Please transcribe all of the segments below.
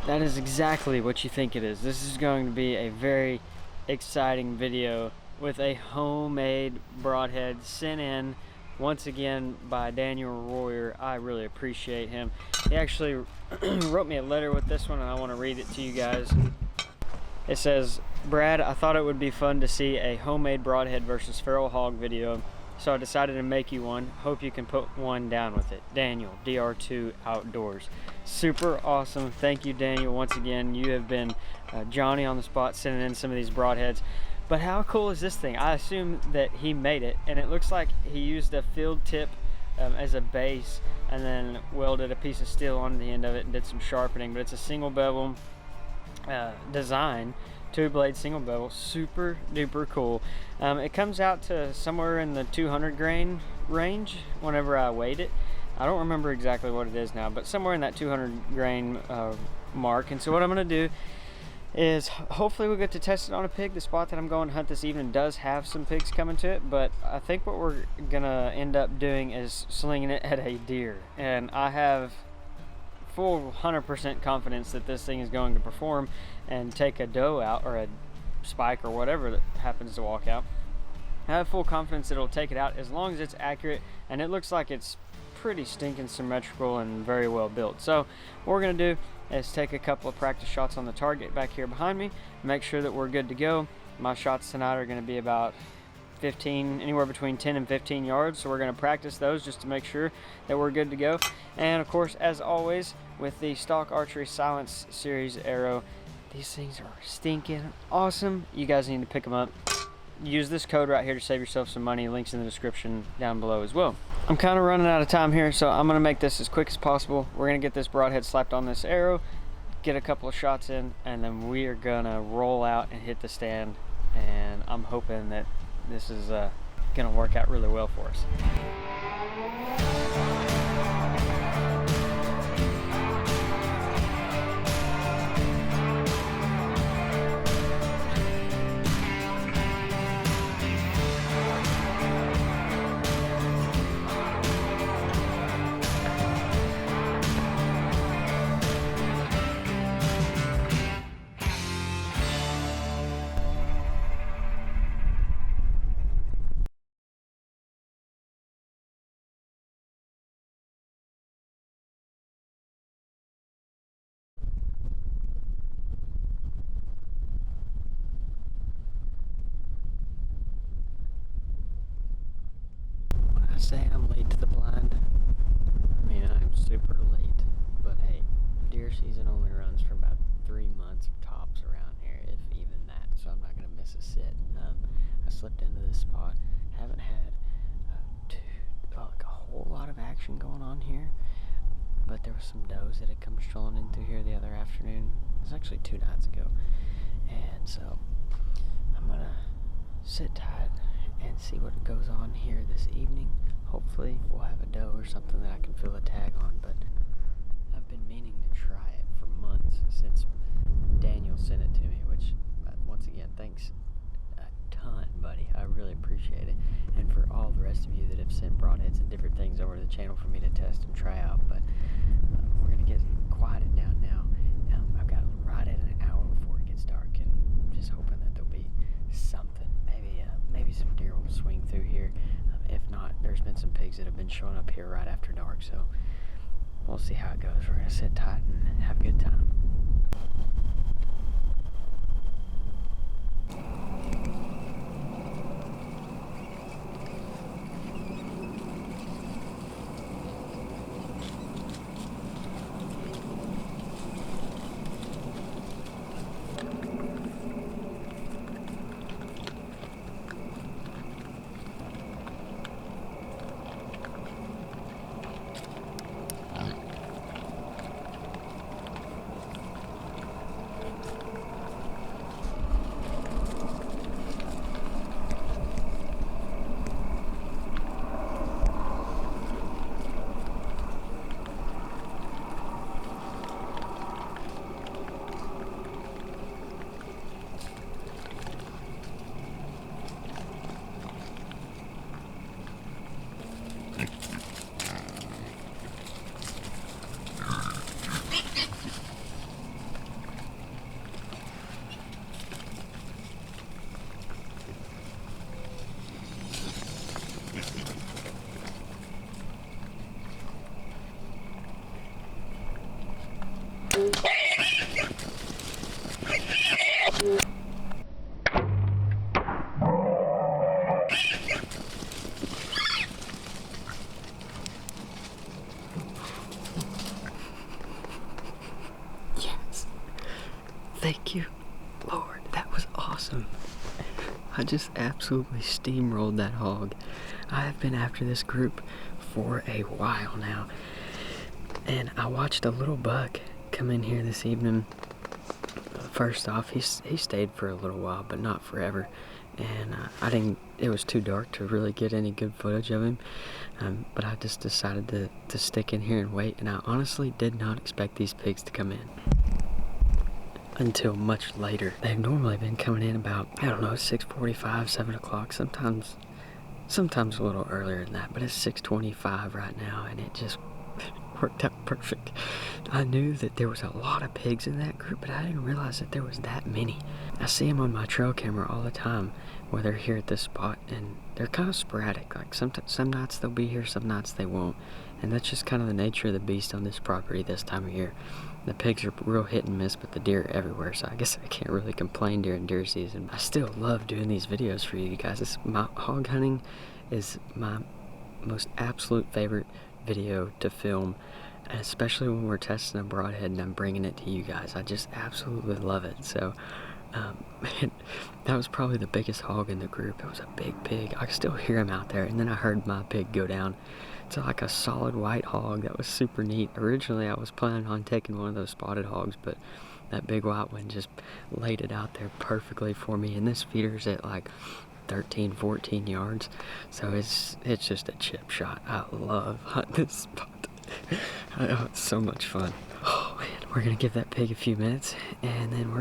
That is exactly what you think it is. This is going to be a very exciting video with a homemade broadhead sent in once again by Daniel Royer. I really appreciate him. He actually wrote me a letter with this one, and I want to read it to you guys. It says, "Brad, I thought it would be fun to see a homemade broadhead versus feral hog video, so I decided to make you one. Hope you can put one down with it. Daniel, DR2 Outdoors." Super awesome. Thank you, Daniel. Once again, you have been Johnny on the spot sending in some of these broadheads. But how cool is this thing? I assume that he made it, and it looks like he used a field tip as a base and then welded a piece of steel onto the end of it and did some sharpening. But it's a single bevel design, 2-blade single bevel. Super duper cool. It comes out to somewhere in the 200 grain range whenever I weighed it. I don't remember exactly what it is now, but somewhere in that 200 grain mark. And so what I'm going to do is hopefully we'll get to test it on a pig. The spot that I'm going to hunt this evening does have some pigs coming to it, but I think what we're going to end up doing is slinging it at a deer. And I have full 100% confidence that this thing is going to perform and take a doe out, or a spike, or whatever that happens to walk out. I have full confidence that it'll take it out as long as it's accurate, and it looks like it's pretty stinking symmetrical and very well built. So what we're going to do is take a couple of practice shots on the target back here behind me, make sure that we're good to go. My shots tonight are going to be about 15, anywhere between 10 and 15 yards, so we're going to practice those just to make sure that we're good to go. And of course, as always, with the Stock Archery Silence Series arrow, these things are stinking awesome. You guys need to pick them up. Use this code right here to save yourself some money. Links in the description down below as well. I'm kind of running out of time here, so I'm going to make this as quick as possible. We're going to get this broadhead slapped on this arrow, get a couple of shots in, and then we are going to roll out and hit the stand. And I'm hoping that this is going to work out really well for us. I say I'm late to the blind, I mean I'm super late, but hey, deer season only runs for about 3 months tops around here, if even that, so I'm not going to miss a sit. I slipped into this spot, haven't had like a whole lot of action going on here, but there was some does that had come strolling in through here the other afternoon. It was actually 2 nights ago, and so I'm going to sit tight and see what goes on here this evening. Hopefully we'll have a doe or something that I can fill a tag on, but I've been meaning to try it for months since Daniel sent it to me, which once again, thanks a ton, buddy. I really appreciate it. And for all the rest of you that have sent broadheads and different things over to the channel for me to test and try out, but we're going to get quieted down now. I've got right at an hour before it gets dark, and I'm just hoping that there'll be something. Maybe some deer will swing through here. If not, there's been some pigs that have been showing up here right after dark, so we'll see how it goes. We're going to sit tight and have a good time. Thank you, Lord. That was awesome. I just absolutely steamrolled that hog. I have been after this group for a while now, and I watched a little buck come in here this evening. First off, he stayed for a little while, but not forever, and it was too dark to really get any good footage of him, but I just decided to stick in here and wait, and I honestly did not expect these pigs to come in until much later. They've normally been coming in about, I don't know, 6:45, 7 o'clock, sometimes a little earlier than that, but it's 6:25 right now, and it just worked out perfect. I knew that there was a lot of pigs in that group, but I didn't realize that there was that many. I see them on my trail camera all the time, where they're here at this spot, and they're kind of sporadic. Like some nights they'll be here, some nights they won't, and that's just kind of the nature of the beast on this property this time of year. The pigs are real hit and miss, but the deer are everywhere, so I guess I can't really complain during deer season. I still love doing these videos for you guys. My hog hunting is my most absolute favorite video to film, and especially when we're testing a broadhead and I'm bringing it to you guys. I just absolutely love it. So man, that was probably the biggest hog in the group. It was a big pig. I could still hear him out there, and then I heard my pig go down to like a solid white hog. That was super neat. Originally I was planning on taking one of those spotted hogs, but that big white one just laid it out there perfectly for me, and this feeder's at like 13-14 yards, so it's just a chip shot. I love hunting this spot. Oh, it's so much fun. Oh man, we're gonna give that pig a few minutes, and then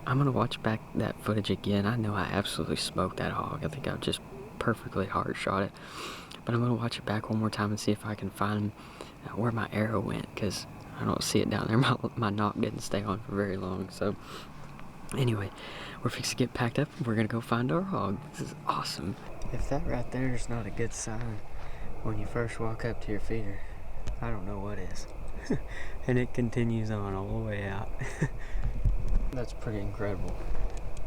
I'm gonna watch back that footage again. I know I absolutely smoked that hog. I think I just perfectly hard shot it, but I'm gonna watch it back one more time and see if I can find where my arrow went, because I don't see it down there. My knock didn't stay on for very long. So anyway, we're fixing to get packed up, and we're gonna go find our hog. This is awesome. If that right there is not a good sign when you first walk up to your feeder, I don't know what is. And it continues on all the way out. That's pretty incredible.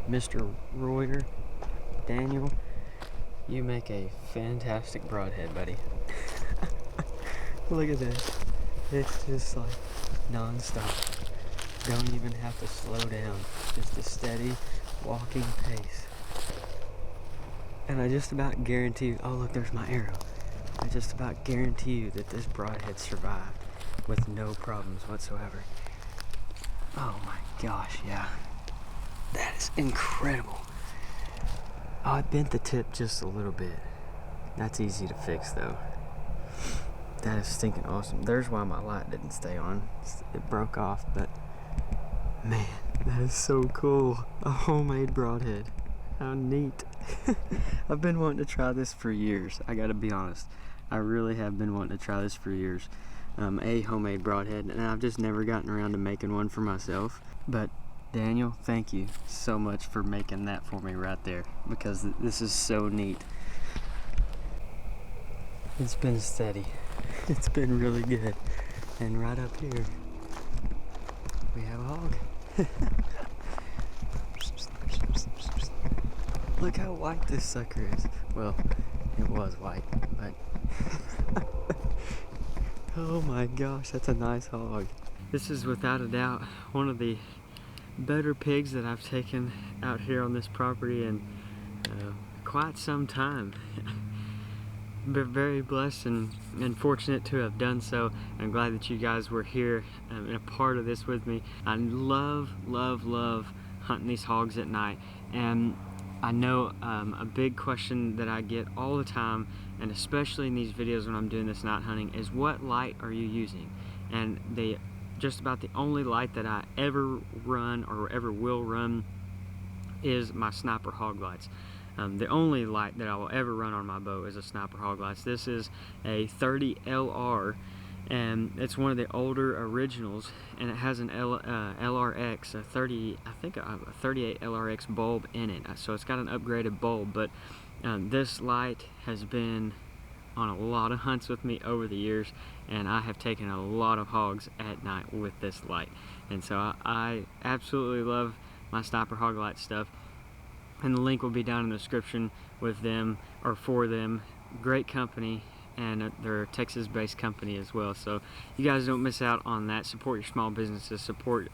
Mr. Royer, Daniel, you make a fantastic broadhead, buddy. Look at this. It's just like non-stop. Don't even have to slow down. Just a steady walking pace. And I just about guarantee you, oh look, there's my arrow. I just about guarantee you that this broadhead survived with no problems whatsoever. Oh my gosh, yeah. That is incredible. Oh, I bent the tip just a little bit. That's easy to fix though. That is stinking awesome. There's why my light didn't stay on. It broke off, but man, that is so cool. A homemade broadhead. How neat. I've been wanting to try this for years. I gotta be honest. I really have been wanting to try this for years. A homemade broadhead, and I've just never gotten around to making one for myself. But Daniel, thank you so much for making that for me right there, because this is so neat. It's been steady. It's been really good. And right up here, we have a hog. Look how white this sucker is. Well, it was white, but oh my gosh, that's a nice hog. This is without a doubt one of the better pigs that I've taken out here on this property in quite some time. Been very blessed and fortunate to have done so. I'm glad that you guys were here and a part of this with me. I love hunting these hogs at night, and I know a big question that I get all the time, and especially in these videos when I'm doing this night hunting, is what light are you using? And just about the only light that I ever run or ever will run is my sniper hog lights. The only light that I will ever run on my bow is a sniper hog lights. This is a 30 LR, and it's one of the older originals, and it has an LRX, a 38 LRX bulb in it. So it's got an upgraded bulb, but this light has been on a lot of hunts with me over the years, and I have taken a lot of hogs at night with this light. And so I absolutely love my sniper hog light stuff, and the link will be down in the description with them, or for them. Great company, and they're a Texas-based company as well, so you guys don't miss out on that. Support your small businesses, support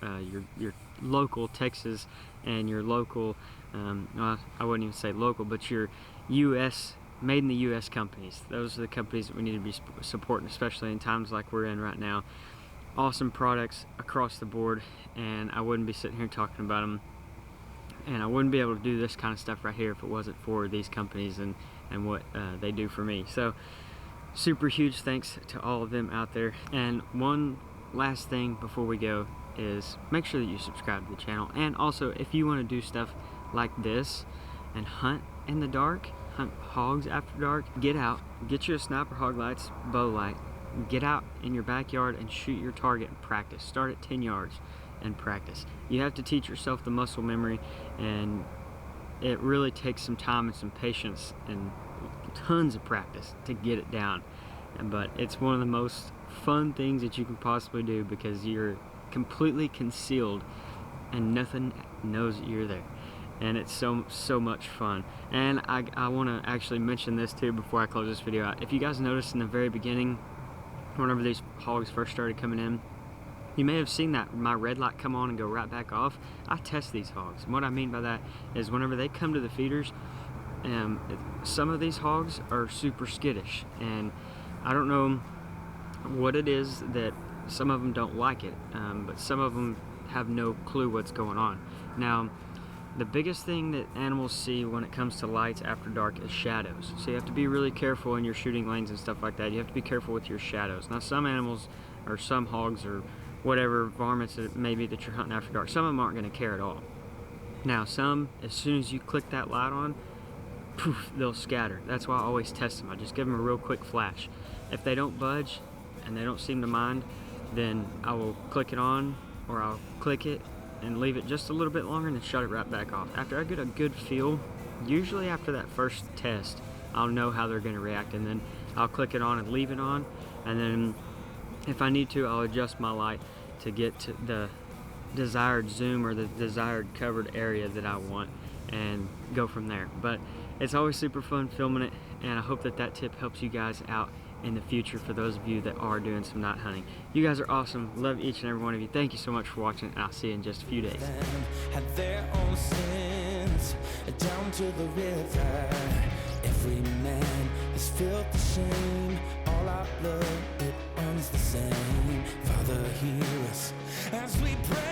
your local Texas and your local, well, I wouldn't even say local, but your U.S. made in the U.S. companies. Those are the companies that we need to be supporting, especially in times like we're in right now. Awesome products across the board, and I wouldn't be sitting here talking about them, and I wouldn't be able to do this kind of stuff right here if it wasn't for these companies and what they do for me. So super huge thanks to all of them out there. And one last thing before we go is make sure that you subscribe to the channel, and also if you want to do stuff like this and hunt in the dark, hunt hogs after dark, get out, get you a sniper hog lights, bow light, get out in your backyard and shoot your target and practice. Start at 10 yards and practice. You have to teach yourself the muscle memory, and it really takes some time and some patience and tons of practice to get it down. But it's one of the most fun things that you can possibly do, because you're completely concealed and nothing knows that you're there, and it's so much fun. And I want to actually mention this too before I close this video out. If you guys noticed in the very beginning, whenever these hogs first started coming in, you may have seen that my red light come on and go right back off. I test these hogs, and what I mean by that is whenever they come to the feeders, some of these hogs are super skittish, and I don't know what it is that some of them don't like it, but some of them have no clue what's going on. Now, the biggest thing that animals see when it comes to lights after dark is shadows. So you have to be really careful in your shooting lanes and stuff like that. You have to be careful with your shadows. Now, some animals, or some hogs, or whatever varmints it may be that you're hunting after dark, some of them aren't going to care at all. Now, some, as soon as you click that light on, poof, they'll scatter. That's why I always test them. I just give them a real quick flash. If they don't budge and they don't seem to mind, then I will click it on, or I'll click it and leave it just a little bit longer and then shut it right back off. After I get a good feel, usually after that first test, I'll know how they're going to react, and then I'll click it on and leave it on, and then if I need to, I'll adjust my light to get to the desired zoom or the desired covered area that I want, and go from there. But it's always super fun filming it, and I hope that that tip helps you guys out in the future for those of you that are doing some night hunting. You guys are awesome. Love each and every one of you. Thank you so much for watching, and I'll see you in just a few days. Had their own sins down to the river. Every man has felt the shame. All our blood, it runs the same. Father, hear us as we pray.